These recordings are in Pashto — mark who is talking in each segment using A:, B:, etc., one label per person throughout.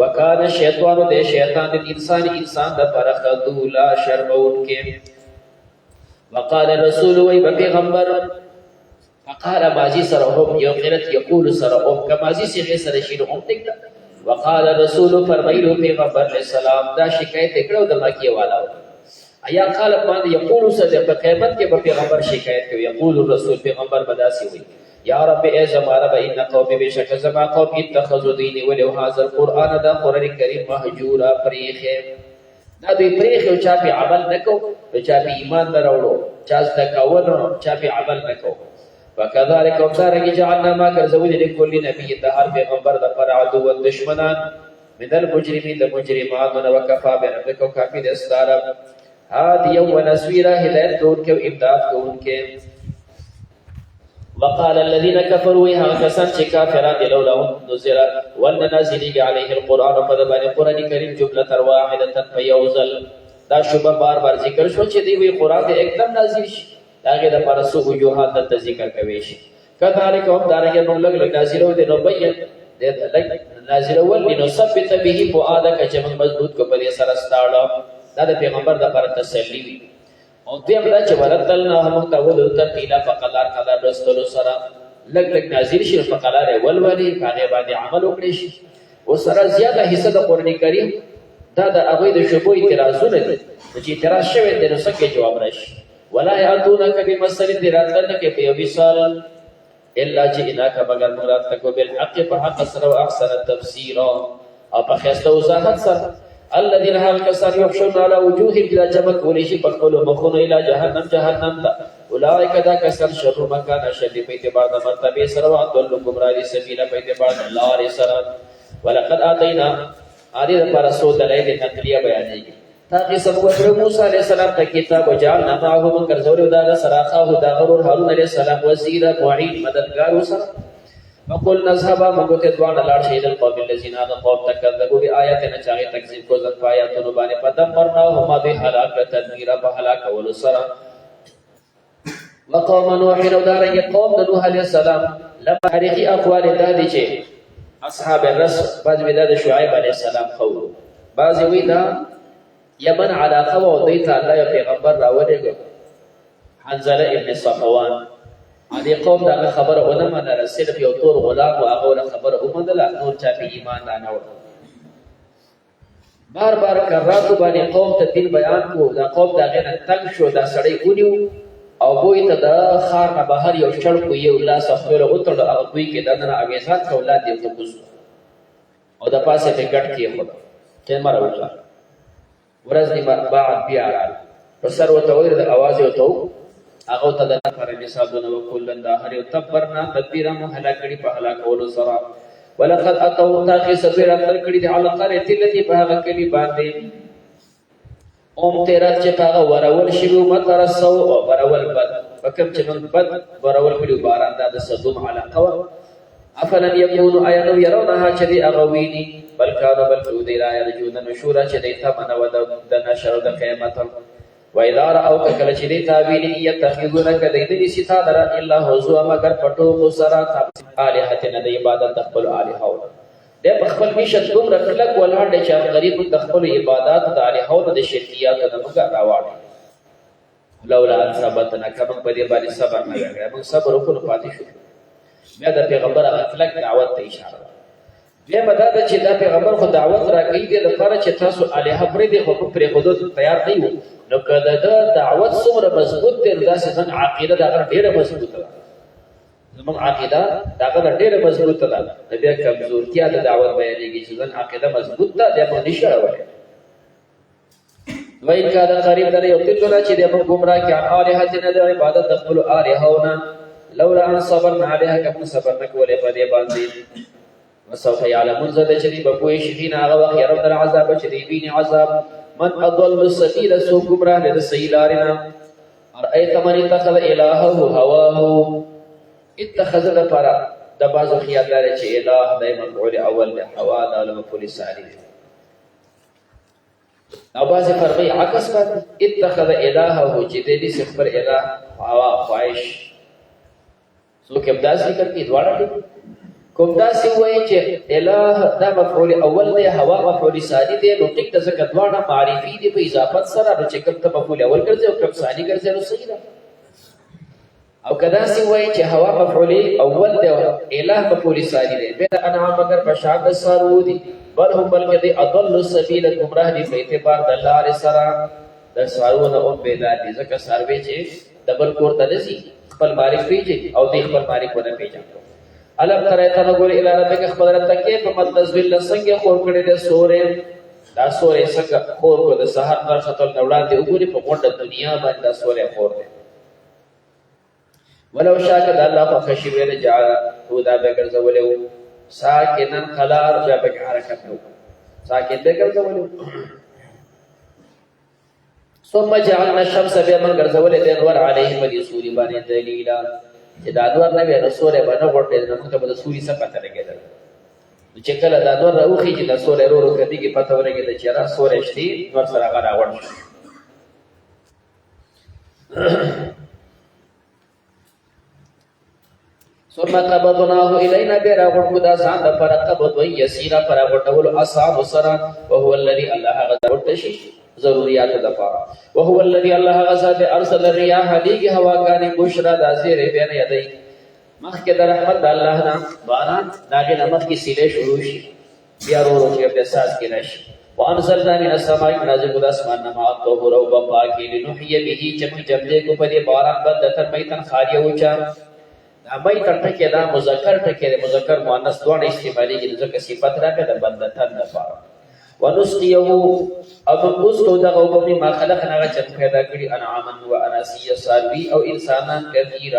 A: وکان شیطان دے شیطان دے انسان دا پر خذولا شرمون کے وقال الرسول وی پیغمبر فقال ماضی سرهم یو قرت یقول سرهم کماضی سے سر شین هم تکتا وقال الرسول فرمایلو پیغمبر علیہ السلام دا شکایت کړو د مکی والا ایا قال باندې یقول صدق قیامت کې به پیغمبر شکایت کوي یقول الرسول پیغمبر بداسي وي یا رب ای زما رب ان قوم بشک زما قوم اتخذوا دیني ولو هذا القران دا قران کریم مهجورا پریخه دا دوی پریخه چا په عمل نکو چا په ایمان دراوړو چا تکاور چا په عمل نکو وكذلك وكذلك جعلنا ما كذبوا لكل نبي دهر پیغمبر د پر عدو و دشمنان من المجرمين المجرمات وكفى بربك وكافي دستار هادي ونسويرا هدايت دون کے امداد دون کے وقال الذين كفروا يا حسن كافرات لولا نزل وننزل عليه القران فذبان القران الكريم جمله واحده فيوزل دا شبه بار ذکر شو چې دی وی قران एकदम نازل شي داغه د پرسو وجوهات د ذکر کوي شي کذالک هم دارنګ نو لګ نازلو د نبین د نازل ول نو ثبت به فؤادک چې موږ مضبوط کو په سره ستاړو دا د پیغمبر د پر تسلی وي او دیم دا چې ورتلنا هم تعود ترتیلا فقدار قدر رسول سره لګ نازل شي فقدار ولولي هغه باندې عمل وکړي شي او سره زیاته حصہ د قران کریم دا د هغه د شبو اعتراضونه دي چې اعتراض شوی د نو څنګه جواب راشي ولا يأتونك بمثل دراتنك في مثال الا جئناك مگر مراد تکو بالحق فحق سر واحسن التفسير او بخسته وضاحت سر الذين هل كسر يحشرون على وجوههم الى جمع وليش بقولوا مخون الى جهنم اولئك ذا كسر شر مكان شد په اعتبار د مرتبه سر وضل گمراهي سبيل په اعتبار الله سر ولقد اتينا ادي پر رسول دلائل نقلیه بیانېږي تاکي سبو کړو موسی عليه السلام ته کتاب وجعل معه من ګرځول دا سراخه دا غرور هارون عليه السلام وزير معين مددگار وسره وقل نذهب مغته دوان لاړ شهید القوم الذين قوم تكذبوا بآياتنا چاغي تکذیب کو ځکه آیاتونو باندې پدمرنا هم به هلاک تدمیر په هلاک ول سره وقوم نوح ودارنګ قوم نوح عليه السلام لما حرقي اقوال دادي چې اصحاب الرس بعض وداد شعيب عليه السلام خو بعض ویدا یمن علاقه و دیتا الله پیغمبر راولېګو حنزله ابن صفوان دې قوم دا خبره ولما در صرف یو تور غلام او هغه خبره ومنله نور چا په ایمان نه اور بار کرات باندې قوم ته دین بیان کو دا قوم دا غنه تنگ شو دا سړی ونیو او بوې ته دا خار نه بهر یو شړ کو یو لاس خپل او تر هغه کوی کې دنه اویزات اولاد دې ته کوز او د پاسه په ګټ کې خو ته مر وکړه ورځ دی بعد بیا راځي په سر وته ور د आवाज یو تو هغه ته د پر حسابونه وکولن دا هر یو تبرنا تدبیر مو هلاکړي په هلاکولو سره ولقد اتوا تاخي سفير تر کړي د علقره التي په هغه کلی باندې اوم تیرات چې هغه ورول شي مطر سو او ورول بد وکم چې من بد ورول کړي باران د صدوم علاقه افلن يكونوا اينو يرونها چدي اغويني بل كانوا بل كودي لا يرجون نشورا چدي ثمن ود نشر د قیامت واذا راوا كل چدي تابين يتخذونك ديدي ستادر الا هو مگر پټو مسرا الہتنا د عبادت خپل الہو د خپل میشت کوم رخلک ولاړ چې غریب د خپل عبادت د الہو د شرکیات د مګه راوړ لولا ان ثبتنا کبه په دې باندې صبر نه کړو موږ صبر وکړو پاتې شو بیا د پیغمبر اخلاق دعوت ته اشاره بیا مدد چې دا پیغمبر خو دعوت راکړي د لپاره چې تاسو الها پرې د خو پرې خودو تیار نه یو نو کله دا دعوت څومره مضبوط دی داسې څنګه عقیده دا ډیره مضبوطه ده زموږ عقیده دا ډیره مضبوطه ده د بیا کمزورتیا د دعوت بیانېږي چې ځن عقیده مضبوط ده د باندې شاوه وای کله قریب در یو تلونه چې د ګمراه کې الهاتنا د عبادت خپل الهونه لولا ان صبرنا عليها كم صبرنا کولې په دې باندې وسوف يعلمون زده چې په کوی شین هغه وخت يرون العذاب چې دی بین عذاب من اضل السبيل سو گمراه له سیلارنا ارایت من اتخذ الهه هواه اتخذ لپاره د بازو خیال لري چې الہ د مفعول اول له هوا د مفعول ثانی او باز فرقی عکس پر اتخذ الهه چې دې صفر الہ هوا خواهش سو کې ابدا ذکر کی دواړه کوم داسې وایي چې اله دا مفعول اول دی هوا مفعول ثاني دی نو ټیک ده ځکه دواړه معرفي دي په اضافت سره نو چې کوم ته مفعول اول ګرځي او کوم ثاني ګرځي نو صحیح ده او که داسې وایي چې هوا مفعول اول دی او اله مفعول ثاني دی بیا د انعام مگر په شان د څاروو دي بل هم بلکې دی اضل السبیل ګمراه دي په اعتبار د لارې سره د څاروو نه هم بېلار دي ځکه څاروي چې د بل کور ته نه ځي خپل مالک پېژني او دی خپل مالک ونه پېژني علم ترایتا نگوری الى ربک خبر رب تکی پا مدنزویل سنگ خور کردی ده سوره دا سوره سنگ خور کرده سهر نرخطل نولان ده اگوری پا مونده دنیا من دا سوره خور ده ولو شاکد اللہ فخشی وید جعل او دا بگر زولیو ساکنن قلار جا بگر حرکت نو ساکن بگر زولیو ثم جعلنا الشمس بمن گرزولی دنور علیه مدی سوری بانی دلیلا چې دا انوار نه وي نو سوری به نه غورځېد نو موږ ته به د سوري څه پته لګېدل نو چې کله دا انوار راوخېږي دا سوری ورو ورو کډېږي پته ولګېده چې یاره سوری شتي نور سره هغه راغونډ شو ثم قبضناه الینا بیا راغونډ دا ځان دپاره قبض یسیره په راغونډولو اسانو سره وهو الذي الله هغه ورته شي ضروريات دفارا وهو الذي الله غزاد ارسل الرياح ليغي هواګانې بشرا د زیره بین یدی مخکې د رحمت د الله نه باران داګه نمک کی سیله شروع شي بیا ورو چې په اساس کې راشي وانزلنا من السماء نازل د اسمان نما طهور او پاکي لنحيي به چمک جمدې کو په دې باران بد تر میتن خالیه وچا امای ترته کې دا مذکر ټکي مذکر مؤنث دوه استعمالي کې ځکه صفت راکړه د بدتن لپاره ونسقيه امقص کو دغه په ما خلقنا چې پیدا کړی انعاما و اناسيا سالوي او انسانان کثیر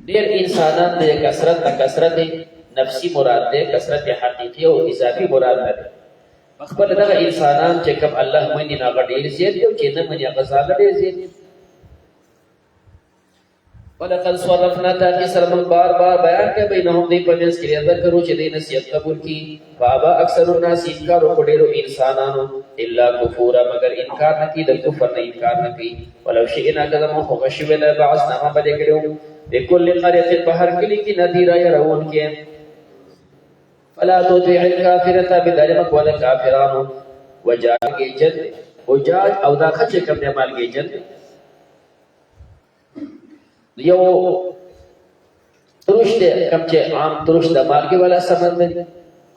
A: ډېر انسانان د کثرت نفسي مراد ده کثرت حقيقي او اضافي مراد ده خپل دغه انسانان چې کوم الله باندې نه غډیر زیات او چې نه باندې غزا ډېر زیات ولقد صرفنا تاکي سره من بار بیان کې بینهم دی په منځ کې ذکرو چې دین نصیحت قبول کی بابا اکثر الناس انکار وکړو انسانانو الا کفورا مگر انکار نه کی د کفر نه انکار نه کی ولو شئنا قدم خو غشوه لا بعثنا ما بده کړو بكل قريه بهر کلی کی نذیر يرون کې فلا تطيع الكافرة بذلك ولا کافرانو وجاء جد وجاء او دا خچ کوم نه مالګي جد یو ترش دی کم چې عام ترش د مالګي والا سمندر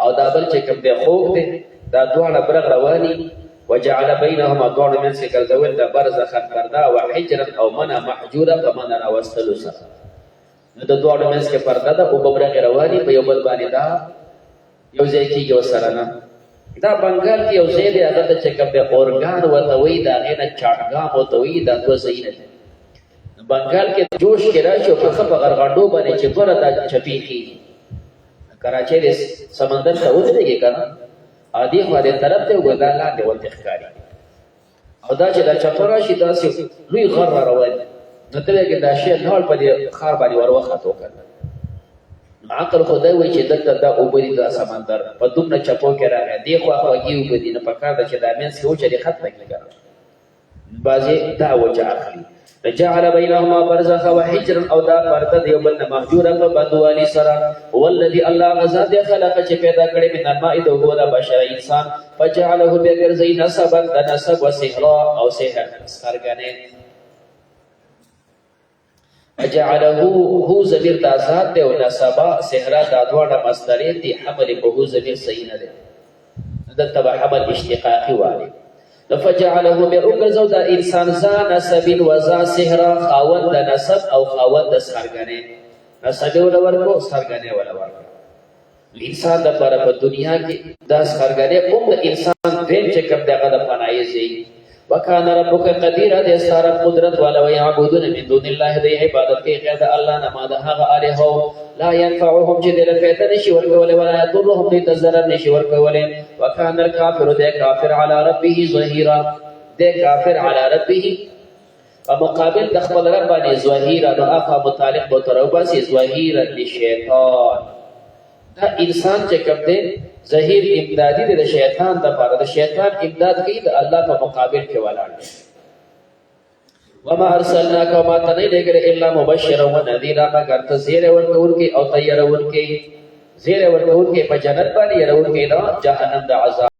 A: او دا بل چې کوم دی خوږ دی دا دواړه برغ رواني وجعل بينهما دواړه منځ کې ګرځول د برزخا پرده او حجرا او منع محجوره فمن راوستلو سره نو د دواړه منځ کې پرده ده او برغ رواني په یو بل باندې دا یو ځای کېږي ورسره نه دا بنګال کې یو ځای دی هغه ته چې کوم دی اورګان ورته وایي د هغې نه چاټګام ورته وایي دا دوه ځایونه دي بنگال کې جوش کې راشي او په خپل غرغړډو باندې چې پره د چپیخي کراچۍ د سمندر ته ودرېږي کنه عادي خو دې طرف ته وګدا لاندې ولته ښکاري او دا چې دا چپره شي داسې لوی غر روان نو ته کې دا شی نهول په دې خار باندې وروخته وکړه عقل خدای وایي چې دلته دا اوبري د سمندر په دومره چپو کې راغی دی خو هغه اوبدي نه پکار ده چې دا مینس کې وچه دې ختمه کړي بعضې دا وجه اخلي جعل بينهما برزخا وحجرا او دا پرده دیو بل محجورا بدوالی سرا والذي الله غزا دے خلق چې پیدا کړي من الماء د هو بشر انسان فجعله بغرزي نسبا نسب وسحرا او سحر سرګنه فجعله هو زمير د ذات دی او نسبا سحرا د دواړه مصدرې دي حمل په هو زمير صحیح نه دی د تبع حمل اشتقاقي والی فجعله بأرزو دا انسان ذا نسب وذا سحر خاوند دا نسب او خاوند دا سرګنه نسب ولا ورکو سرګنه ولا ورکو انسان د پر په دنیا کې دا سرګنه کوم د انسان دین چې کوم دغه د پناه زی وکانه ربک قدیر د سره قدرت والا ويعبدون من دون الله د عبادت کې غیر الله نه ما ده هغه الہ لا ينفعهم جدل فیت نشي ورکول ولا يضرهم لتزرر نشي ورکول وكان الكافر ده كافر على ربه ظهيرا ده كافر على ربه ومقابل د خپل رب باندې ظهيرا نو اخا متعلق به تروبه سي ظهيرا للشیطان دا انسان چې کوم دی ظهیر امدادي د شیطان د لپاره د شیطان امداد کوي د الله په مقابل کې ولاړ دی وما ارسلناك وما تنيدك الا مبشرا ونذيرا مگر ته زیر ورکون کې او تیار ورکې زیر ورکون کې په جنت باندې ورکې دا جهنم د عذاب